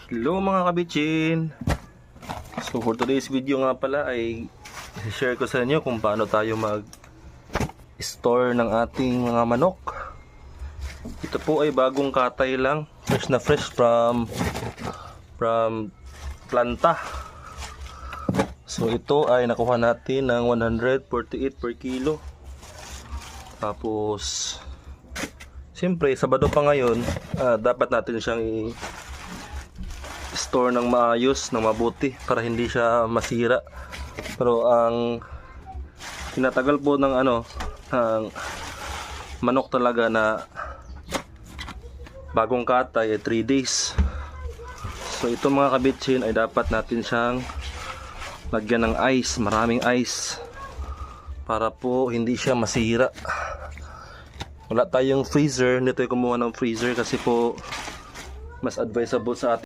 Hello mga kabitsin. So for today's video nga pala ay share ko sa inyo kung paano tayo mag-store ng ating mga manok. Ito po ay bagong katay lang, fresh na fresh from planta. So ito ay nakuha natin ng 148 per kilo. Tapos siyempre Sabado pa ngayon, dapat natin siyang store ng maayos, ng mabuti para hindi siya masira. Pero ang tinatagal po ng ng manok talaga na bagong katay ay 3 days. So ito mga kabitsin ay dapat natin siyang lagyan ng ice, maraming ice, para po hindi siya masira. Wala tayong freezer, hindi tayo kumuha ng freezer kasi po mas advisable sa atin